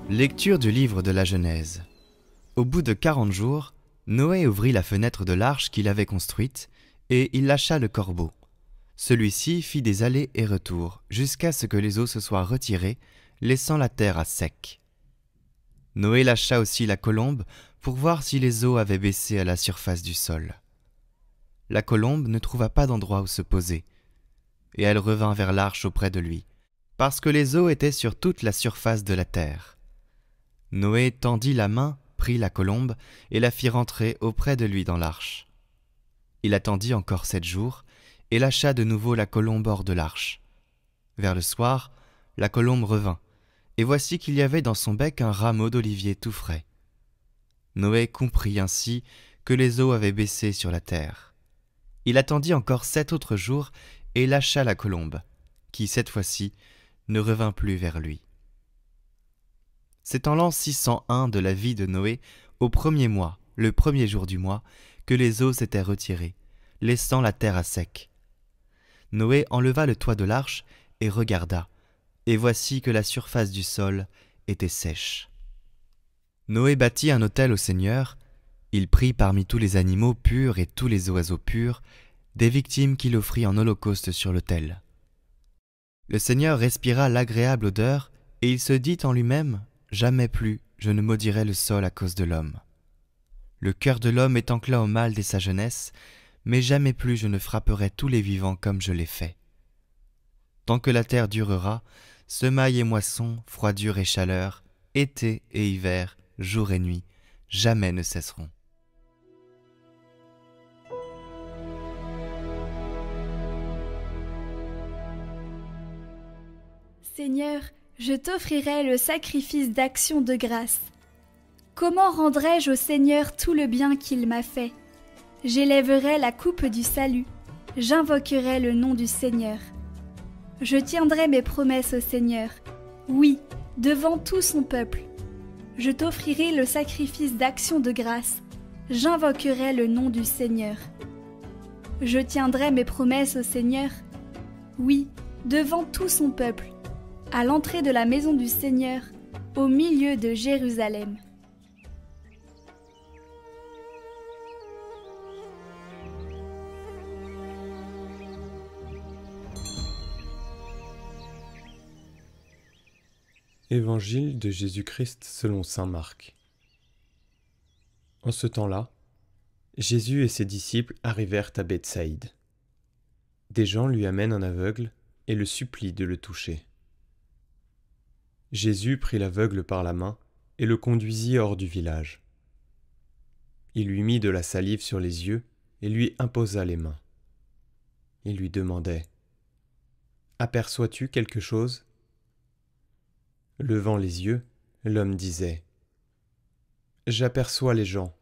Lecture du livre de la Genèse. Au bout de 40 jours, Noé ouvrit la fenêtre de l'arche qu'il avait construite, et il lâcha le corbeau. Celui-ci fit des allers et retours, jusqu'à ce que les eaux se soient retirées, laissant la terre à sec. Noé lâcha aussi la colombe pour voir si les eaux avaient baissé à la surface du sol. La colombe ne trouva pas d'endroit où se poser, et elle revint vers l'arche auprès de lui, parce que les eaux étaient sur toute la surface de la terre. Noé tendit la main, prit la colombe, et la fit rentrer auprès de lui dans l'arche. Il attendit encore 7 jours, et lâcha de nouveau la colombe hors de l'arche. Vers le soir, la colombe revint, et voici qu'il y avait dans son bec un rameau d'olivier tout frais. Noé comprit ainsi que les eaux avaient baissé sur la terre. Il attendit encore 7 autres jours, et lâcha la colombe, qui, cette fois-ci, ne revint plus vers lui. C'est en l'an 601 de la vie de Noé, au 1er mois, le 1er jour du mois, que les eaux s'étaient retirées, laissant la terre à sec. Noé enleva le toit de l'arche et regarda, et voici que la surface du sol était sèche. Noé bâtit un autel au Seigneur. Il prit parmi tous les animaux purs et tous les oiseaux purs des victimes qu'il offrit en holocauste sur l'autel. Le Seigneur respira l'agréable odeur, et il se dit en lui-même: « Jamais plus je ne maudirai le sol à cause de l'homme. Le cœur de l'homme est enclin au mal dès sa jeunesse, mais jamais plus je ne frapperai tous les vivants comme je l'ai fait. Tant que la terre durera, semailles et moissons, froidure et chaleur, été et hiver, jour et nuit, jamais ne cesseront. » Seigneur, je t'offrirai le sacrifice d'action de grâce. Comment rendrai-je au Seigneur tout le bien qu'il m'a fait? J'élèverai la coupe du salut, j'invoquerai le nom du Seigneur. Je tiendrai mes promesses au Seigneur, oui, devant tout son peuple. Je t'offrirai le sacrifice d'action de grâce, j'invoquerai le nom du Seigneur. Je tiendrai mes promesses au Seigneur, oui, devant tout son peuple, à l'entrée de la maison du Seigneur, au milieu de Jérusalem. Évangile de Jésus-Christ selon saint Marc. En ce temps-là, Jésus et ses disciples arrivèrent à Bethsaïde. Des gens lui amènent un aveugle et le supplient de le toucher. Jésus prit l'aveugle par la main et le conduisit hors du village. Il lui mit de la salive sur les yeux et lui imposa les mains. Il lui demandait: « Aperçois-tu quelque chose ?» Levant les yeux, l'homme disait: « J'aperçois les gens.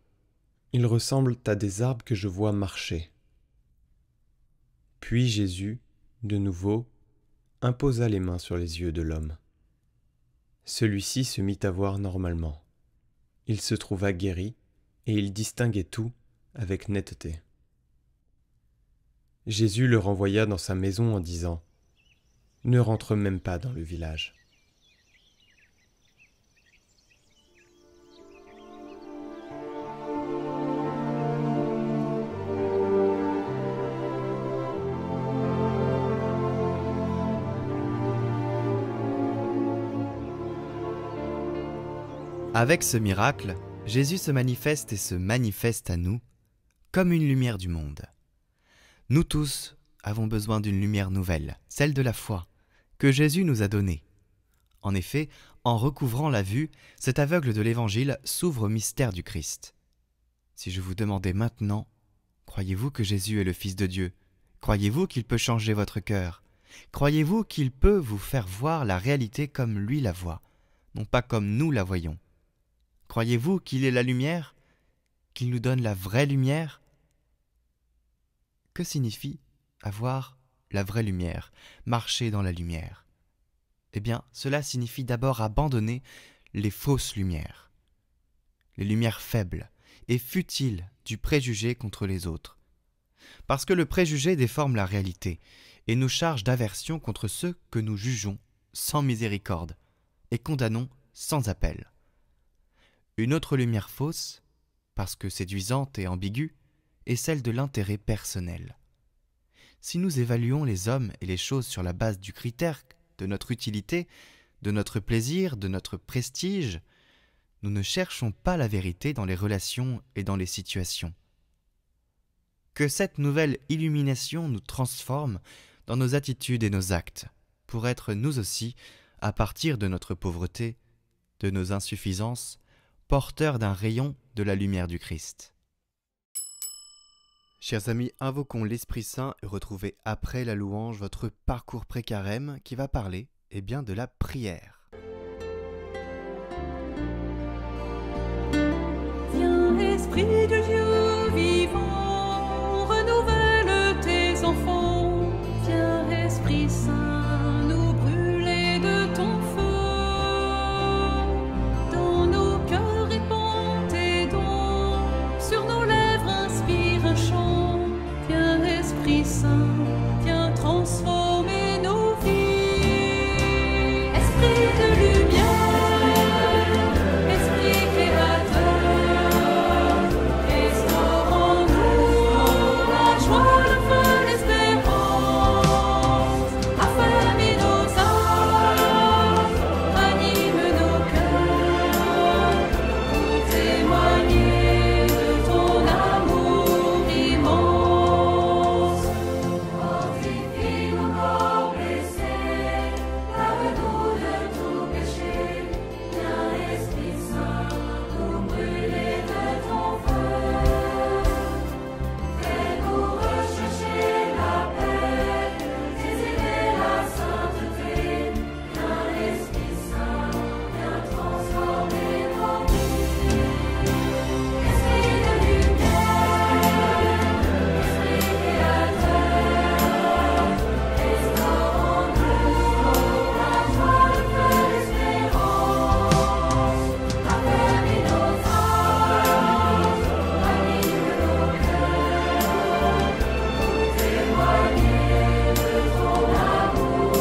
Ils ressemblent à des arbres que je vois marcher. » Puis Jésus, de nouveau, imposa les mains sur les yeux de l'homme. Celui-ci se mit à voir normalement. Il se trouva guéri et il distinguait tout avec netteté. Jésus le renvoya dans sa maison en disant: « Ne rentre même pas dans le village. » Avec ce miracle, Jésus se manifeste et se manifeste à nous comme une lumière du monde. Nous tous avons besoin d'une lumière nouvelle, celle de la foi, que Jésus nous a donnée. En effet, en recouvrant la vue, cet aveugle de l'Évangile s'ouvre au mystère du Christ. Si je vous demandais maintenant, croyez-vous que Jésus est le Fils de Dieu? Croyez-vous qu'il peut changer votre cœur? Croyez-vous qu'il peut vous faire voir la réalité comme lui la voit, non pas comme nous la voyons? Croyez-vous qu'il est la lumière? Qu'il nous donne la vraie lumière? Que signifie avoir la vraie lumière, marcher dans la lumière? Eh bien, cela signifie d'abord abandonner les fausses lumières, les lumières faibles et futiles du préjugé contre les autres. Parce que le préjugé déforme la réalité et nous charge d'aversion contre ceux que nous jugeons sans miséricorde et condamnons sans appel. Une autre lumière fausse, parce que séduisante et ambiguë, est celle de l'intérêt personnel. Si nous évaluons les hommes et les choses sur la base du critère de notre utilité, de notre plaisir, de notre prestige, nous ne cherchons pas la vérité dans les relations et dans les situations. Que cette nouvelle illumination nous transforme dans nos attitudes et nos actes, pour être nous aussi, à partir de notre pauvreté, de nos insuffisances, porteurs d'un rayon de la lumière du Christ. Chers amis, invoquons l'Esprit Saint et retrouvez après la louange votre parcours pré-carême qui va parler de la prière. Viens, Esprit de Dieu vivant, renouvelle tes enfants. Viens, Esprit Saint, nous brûler de ton feu. Dans nos cœurs répand tes dons, sur nos lèvres inspire un chant. Viens, Esprit Saint, viens transformer nos vies. Esprit de lumière, Esprit créateur, restaure en nous la joie, le feu, l'espérance. Affermis nos âmes, ranime nos cœurs, pour témoigner de ton amour immense. Fortifie nos corps blessés, lave-nous de tout péché. Viens, Esprit Saint, nous brûler de ton feu. Fais-nous rechercher la paix, désirer la sainteté. Viens, Esprit Saint, viens transformer nos vies. Esprit de lumière, Esprit créateur, restaure en nous la joie, le feu, l'espérance. Affermis nos âmes, ranime nos cœurs, pour témoigner de ton amour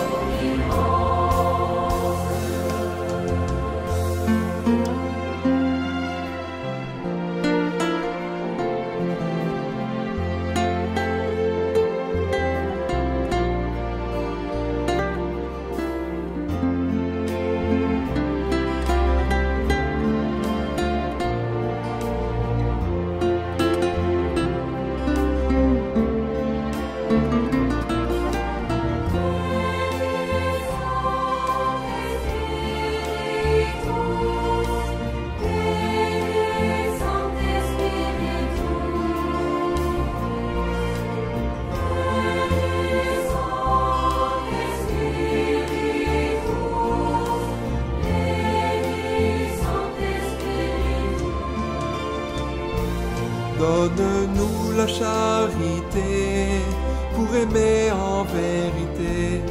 Donne-nous la charité pour aimer en vérité.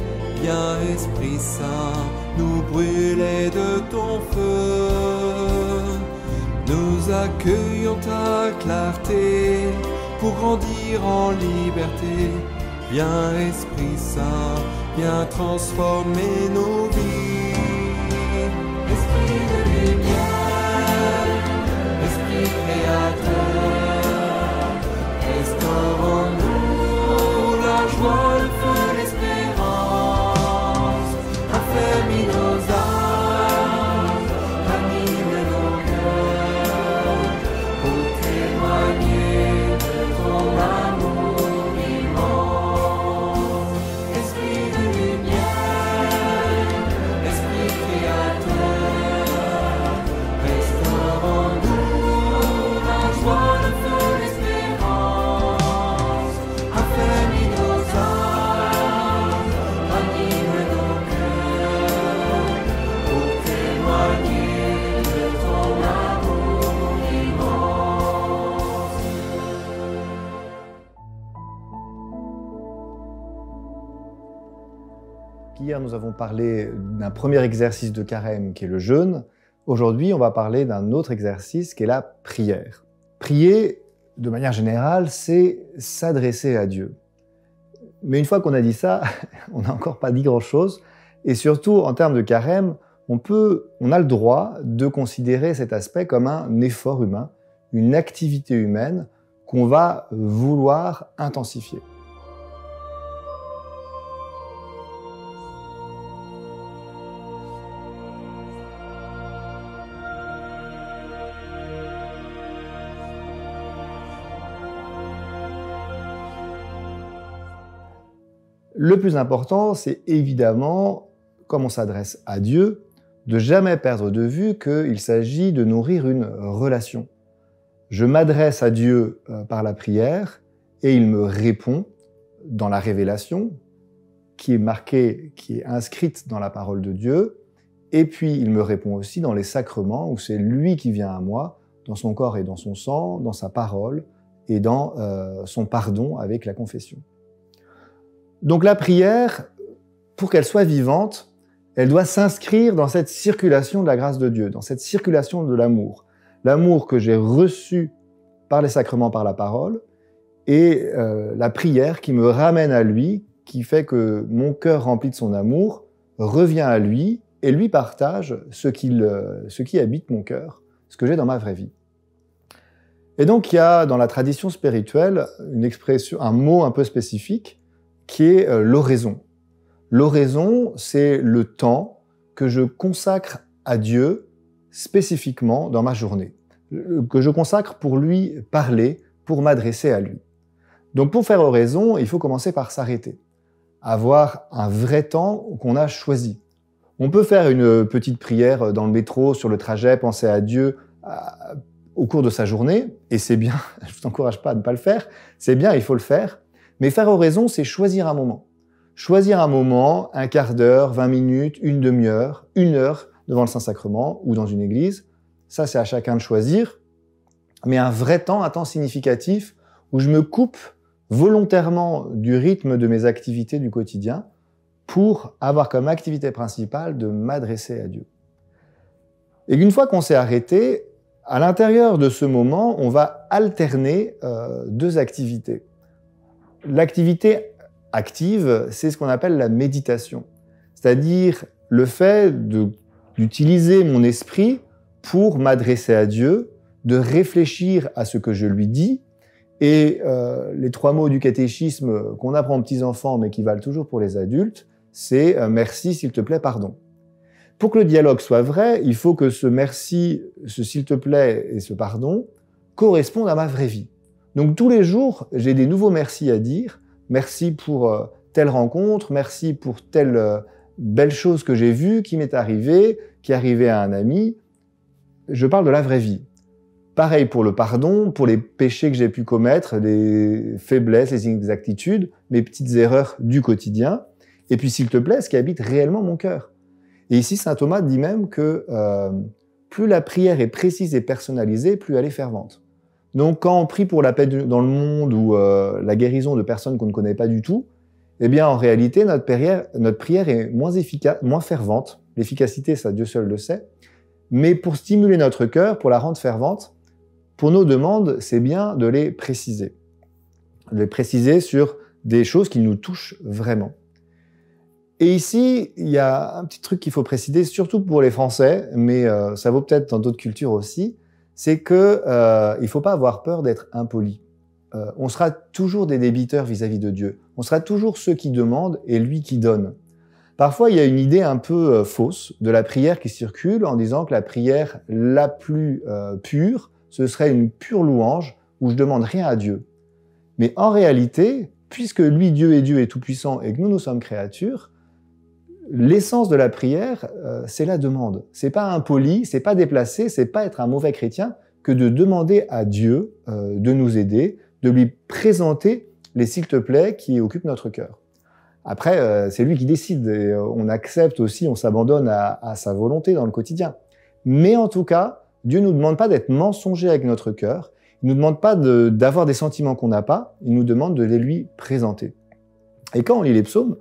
Viens, Esprit Saint, nous brûler de ton feu. Nous accueillons ta clarté pour grandir en liberté. Viens, Esprit Saint, viens transformer nos vies. Esprit de lumière, Esprit créateur, restaure en nous la joie, le feu, l'espérance. Affermis nos âmes, ranime nos cœurs, pour témoigner de ton amour immense. Esprit de lumière, Esprit créateur, restaure en nous la joie, le feu, l'espérance. Affermis nos âmes, ranime nos cœurs, pour témoigner de ton amour immense. Hier, nous avons parlé d'un premier exercice de carême qui est le jeûne. Aujourd'hui, on va parler d'un autre exercice qui est la prière. Prier, de manière générale, c'est s'adresser à Dieu. Mais une fois qu'on a dit ça, on n'a encore pas dit grand-chose. Et surtout, en termes de carême, on a le droit de considérer cet aspect comme un effort humain, une activité humaine qu'on va vouloir intensifier. Le plus important, c'est évidemment, comme on s'adresse à Dieu, de jamais perdre de vue qu'il s'agit de nourrir une relation. Je m'adresse à Dieu par la prière et il me répond dans la révélation qui est marquée, qui est inscrite dans la parole de Dieu, et puis il me répond aussi dans les sacrements où c'est lui qui vient à moi, dans son corps et dans son sang, dans sa parole et dans son pardon avec la confession. Donc la prière, pour qu'elle soit vivante, elle doit s'inscrire dans cette circulation de la grâce de Dieu, dans cette circulation de l'amour. L'amour que j'ai reçu par les sacrements, par la parole, et la prière qui me ramène à lui, qui fait que mon cœur rempli de son amour revient à lui et lui partage ce qui habite mon cœur, ce que j'ai dans ma vraie vie. Et donc il y a dans la tradition spirituelle une expression, un mot un peu spécifique qui est l'oraison. L'oraison, c'est le temps que je consacre à Dieu spécifiquement dans ma journée, que je consacre pour lui parler, pour m'adresser à lui. Donc pour faire oraison, il faut commencer par s'arrêter, avoir un vrai temps qu'on a choisi. On peut faire une petite prière dans le métro, sur le trajet, penser à Dieu au cours de sa journée, et c'est bien, je ne vous encourage pas à ne pas le faire, c'est bien, il faut le faire, mais faire oraison, c'est choisir un moment. Choisir un moment, un quart d'heure, 20 minutes, une demi-heure, 1 heure devant le Saint-Sacrement ou dans une église. Ça, c'est à chacun de choisir. Mais un vrai temps, un temps significatif où je me coupe volontairement du rythme de mes activités du quotidien pour avoir comme activité principale de m'adresser à Dieu. Et une fois qu'on s'est arrêté, à l'intérieur de ce moment, on va alterner 2 activités. L'activité active, c'est ce qu'on appelle la méditation, c'est-à-dire le fait d'utiliser mon esprit pour m'adresser à Dieu, de réfléchir à ce que je lui dis, et les 3 mots du catéchisme qu'on apprend aux petits-enfants, mais qui valent toujours pour les adultes, c'est « merci, s'il te plaît, pardon ». Pour que le dialogue soit vrai, il faut que ce merci, ce s'il te plaît et ce pardon correspondent à ma vraie vie. Donc tous les jours, j'ai des nouveaux merci à dire. Merci pour telle rencontre, merci pour telle belle chose que j'ai vue, qui m'est arrivée, qui est arrivée à un ami. Je parle de la vraie vie. Pareil pour le pardon, pour les péchés que j'ai pu commettre, les faiblesses, les inexactitudes, mes petites erreurs du quotidien. Et puis s'il te plaît, ce qui habite réellement mon cœur. Et ici, saint Thomas dit même que plus la prière est précise et personnalisée, plus elle est fervente. Donc quand on prie pour la paix dans le monde ou la guérison de personnes qu'on ne connaît pas du tout, eh bien en réalité, notre prière est moins efficace, moins fervente. L'efficacité, ça Dieu seul le sait. Mais pour stimuler notre cœur, pour la rendre fervente, pour nos demandes, c'est bien de les préciser. De les préciser sur des choses qui nous touchent vraiment. Et ici, il y a un petit truc qu'il faut préciser, surtout pour les Français, mais ça vaut peut-être dans d'autres cultures aussi, c'est que il faut pas avoir peur d'être impoli. On sera toujours des débiteurs vis-à-vis de Dieu. On sera toujours ceux qui demandent et lui qui donne. Parfois, il y a une idée un peu fausse de la prière qui circule en disant que la prière la plus pure, ce serait une pure louange où je demande rien à Dieu. Mais en réalité, puisque lui, Dieu est tout-puissant et que nous sommes créatures, l'essence de la prière, c'est la demande. C'est pas impoli, c'est pas déplacé, c'est pas être un mauvais chrétien que de demander à Dieu de nous aider, de lui présenter les s'il te plaît qui occupent notre cœur. Après, c'est lui qui décide et on accepte aussi, on s'abandonne à sa volonté dans le quotidien. Mais en tout cas, Dieu nous demande pas d'être mensonger avec notre cœur, il nous demande pas d'avoir des sentiments qu'on n'a pas, il nous demande de les lui présenter. Et quand on lit les psaumes,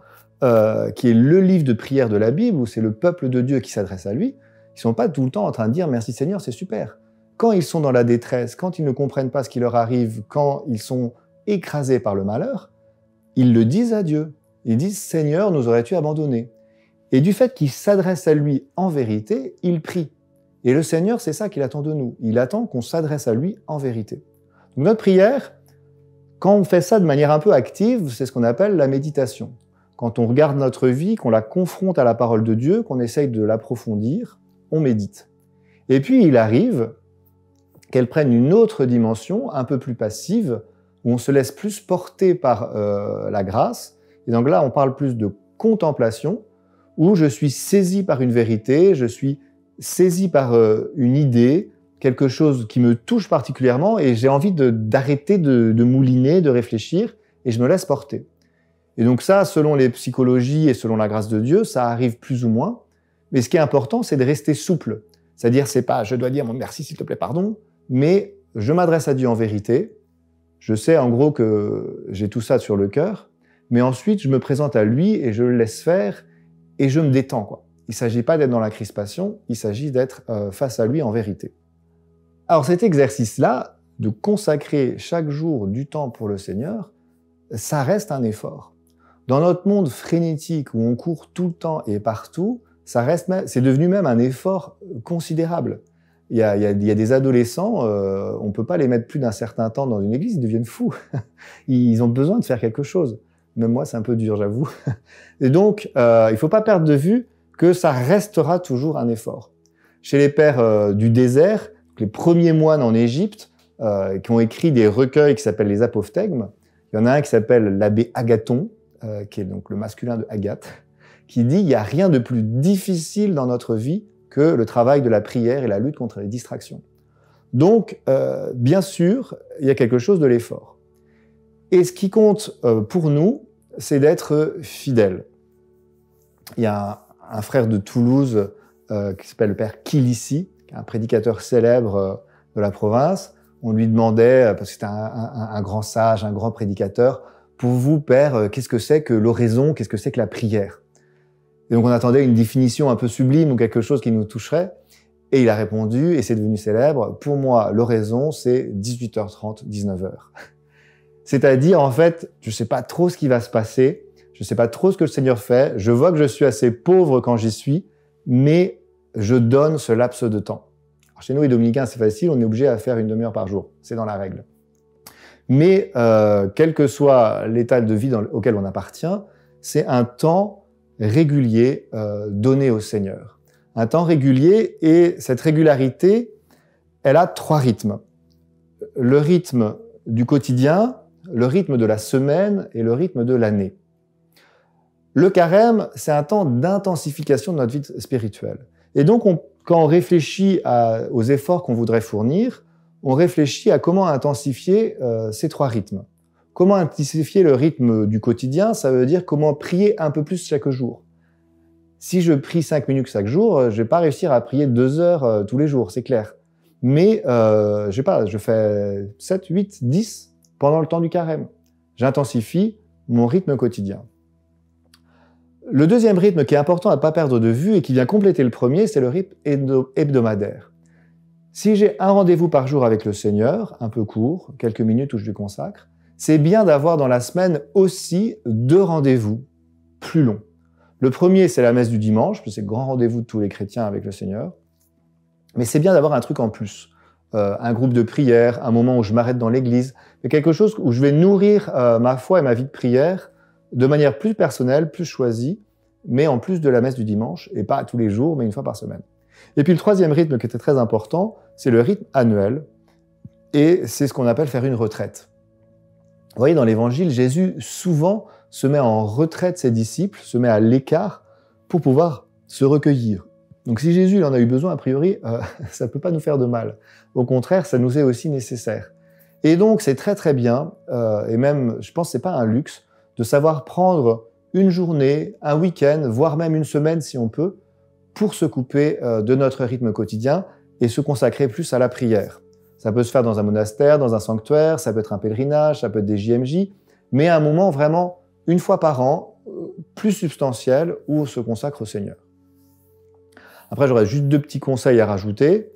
qui est le livre de prière de la Bible, où c'est le peuple de Dieu qui s'adresse à lui, ils sont pas tout le temps en train de dire « Merci Seigneur, c'est super ». Quand ils sont dans la détresse, quand ils ne comprennent pas ce qui leur arrive, quand ils sont écrasés par le malheur, ils le disent à Dieu. Ils disent « Seigneur, nous aurais-tu abandonnés ?» Et du fait qu'il s'adresse à lui en vérité, il prie. Et le Seigneur, c'est ça qu'il attend de nous. Il attend qu'on s'adresse à lui en vérité. Donc notre prière, quand on fait ça de manière un peu active, c'est ce qu'on appelle la méditation. Quand on regarde notre vie, qu'on la confronte à la parole de Dieu, qu'on essaye de l'approfondir, on médite. Et puis il arrive qu'elle prenne une autre dimension, un peu plus passive, où on se laisse plus porter par la grâce. Et donc là, on parle plus de contemplation, où je suis saisi par une vérité, je suis saisi par une idée, quelque chose qui me touche particulièrement, et j'ai envie d'arrêter de mouliner, de réfléchir, et je me laisse porter. Et donc ça, selon les psychologies et selon la grâce de Dieu, ça arrive plus ou moins. Mais ce qui est important, c'est de rester souple. C'est-à-dire, c'est pas « je dois dire mon merci, s'il te plaît, pardon », mais je m'adresse à Dieu en vérité. Je sais en gros que j'ai tout ça sur le cœur, mais ensuite, je me présente à lui et je le laisse faire et je me détends, quoi. Il ne s'agit pas d'être dans la crispation, il s'agit d'être face à lui en vérité. Alors cet exercice-là, de consacrer chaque jour du temps pour le Seigneur, ça reste un effort. Dans notre monde frénétique où on court tout le temps et partout, c'est devenu même un effort considérable. Il y a des adolescents, on ne peut pas les mettre plus d'un certain temps dans une église, ils deviennent fous. Ils ont besoin de faire quelque chose. Même moi, c'est un peu dur, j'avoue. Et donc, il ne faut pas perdre de vue que ça restera toujours un effort. Chez les pères du désert, les premiers moines en Égypte, qui ont écrit des recueils qui s'appellent les apophthegmes, il y en a un qui s'appelle l'abbé Agathon, qui est donc le masculin de Agathe, qui dit « il n'y a rien de plus difficile dans notre vie que le travail de la prière et la lutte contre les distractions ». Donc, bien sûr, il y a quelque chose de l'effort. Et ce qui compte pour nous, c'est d'être fidèle. Il y a un frère de Toulouse qui s'appelle le père Kilissi, qui est un prédicateur célèbre de la province. On lui demandait, parce que c'était un grand sage, un grand prédicateur, pour vous, père, qu'est-ce que c'est que l'oraison, qu'est-ce que c'est que la prière? Et donc on attendait une définition un peu sublime ou quelque chose qui nous toucherait. Et il a répondu, et c'est devenu célèbre, pour moi, l'oraison, c'est 18h30, 19h. C'est-à-dire, en fait, je ne sais pas trop ce qui va se passer, je ne sais pas trop ce que le Seigneur fait, je vois que je suis assez pauvre quand j'y suis, mais je donne ce laps de temps. Alors, chez nous, les dominicains, c'est facile, on est obligé à faire une demi-heure par jour, c'est dans la règle. Mais quel que soit l'état de vie auquel on appartient, c'est un temps régulier donné au Seigneur. Un temps régulier, et cette régularité, elle a 3 rythmes. Le rythme du quotidien, le rythme de la semaine et le rythme de l'année. Le carême, c'est un temps d'intensification de notre vie spirituelle. Et donc, quand on réfléchit aux efforts qu'on voudrait fournir, on réfléchit à comment intensifier ces 3 rythmes. Comment intensifier le rythme du quotidien? Ça veut dire comment prier un peu plus chaque jour. Si je prie 5 minutes chaque jour, je ne vais pas réussir à prier 2 heures tous les jours, c'est clair. Mais je fais 7, 8, 10 pendant le temps du carême. J'intensifie mon rythme quotidien. Le deuxième rythme qui est important à ne pas perdre de vue et qui vient compléter le premier, c'est le rythme hebdomadaire. Si j'ai un rendez-vous par jour avec le Seigneur, un peu court, quelques minutes où je lui consacre, c'est bien d'avoir dans la semaine aussi 2 rendez-vous plus longs. Le premier, c'est la messe du dimanche, parce que c'est le grand rendez-vous de tous les chrétiens avec le Seigneur. Mais c'est bien d'avoir un truc en plus. Un groupe de prière, un moment où je m'arrête dans l'église, mais quelque chose où je vais nourrir ma foi et ma vie de prière de manière plus personnelle, plus choisie, mais en plus de la messe du dimanche, et pas tous les jours, mais une fois par semaine. Et puis le troisième rythme qui était très important, c'est le rythme annuel, et c'est ce qu'on appelle faire une retraite. Vous voyez, dans l'Évangile, Jésus souvent se met en retrait de ses disciples, se met à l'écart pour pouvoir se recueillir. Donc si Jésus il en a eu besoin, a priori, ça ne peut pas nous faire de mal. Au contraire, ça nous est aussi nécessaire. Et donc c'est très très bien, et même, je pense que ce n'est pas un luxe, de savoir prendre une journée, un week-end, voire même une semaine si on peut, pour se couper de notre rythme quotidien et se consacrer plus à la prière. Ça peut se faire dans un monastère, dans un sanctuaire, ça peut être un pèlerinage, ça peut être des JMJ, mais à un moment vraiment, une fois par an, plus substantiel, où on se consacre au Seigneur. Après, j'aurais juste 2 petits conseils à rajouter.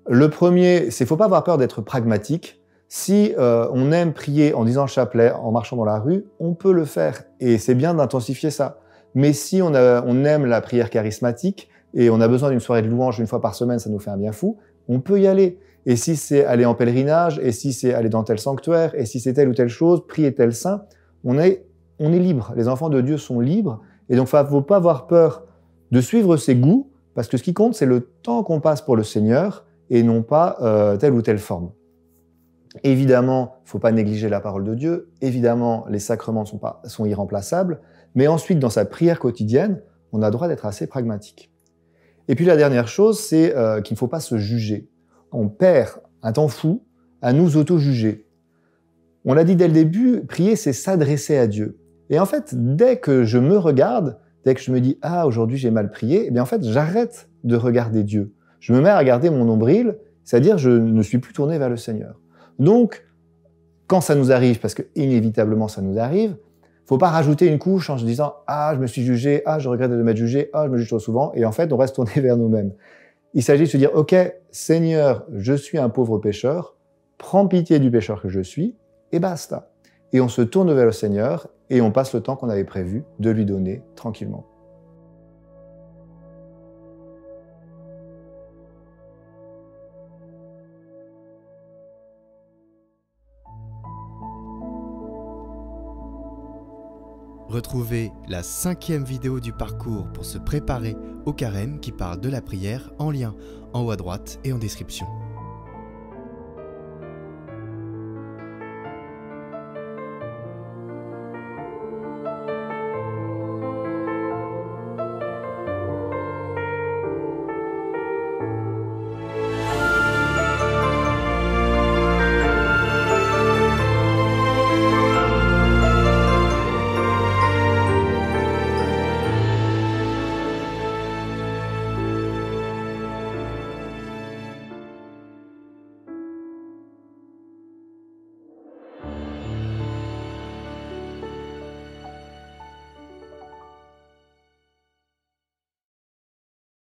Le premier, c'est qu'il ne faut pas avoir peur d'être pragmatique. Si on aime prier en disant le chapelet, en marchant dans la rue, on peut le faire. Et c'est bien d'intensifier ça. Mais si on aime la prière charismatique et on a besoin d'une soirée de louange une fois par semaine, ça nous fait un bien fou, on peut y aller. Et si c'est aller en pèlerinage, et si c'est aller dans tel sanctuaire, et si c'est telle ou telle chose, prier tel saint, on est libre. Les enfants de Dieu sont libres. Et donc, il ne faut pas avoir peur de suivre ses goûts, parce que ce qui compte, c'est le temps qu'on passe pour le Seigneur, et non pas telle ou telle forme. Évidemment, il ne faut pas négliger la parole de Dieu. Évidemment, les sacrements sont irremplaçables. Mais ensuite, dans sa prière quotidienne, on a le droit d'être assez pragmatique. Et puis la dernière chose, c'est qu'il ne faut pas se juger. On perd un temps fou à nous auto-juger. On l'a dit dès le début, prier, c'est s'adresser à Dieu. Et en fait, dès que je me regarde, dès que je me dis « Ah, aujourd'hui j'ai mal prié », eh bien en fait, j'arrête de regarder Dieu. Je me mets à regarder mon nombril, c'est-à-dire je ne suis plus tourné vers le Seigneur. Donc, quand ça nous arrive, parce que inévitablement ça nous arrive, faut pas rajouter une couche en se disant « Ah, je me suis jugé, ah, je regrette de m'être jugé, ah, je me juge trop souvent », et en fait, on reste tourné vers nous-mêmes. Il s'agit de se dire « Ok, Seigneur, je suis un pauvre pécheur, prends pitié du pécheur que je suis, et basta. » Et on se tourne vers le Seigneur, et on passe le temps qu'on avait prévu de lui donner tranquillement. Retrouvez la 5e vidéo du parcours pour se préparer au carême qui parle de la prière en lien en haut à droite et en description.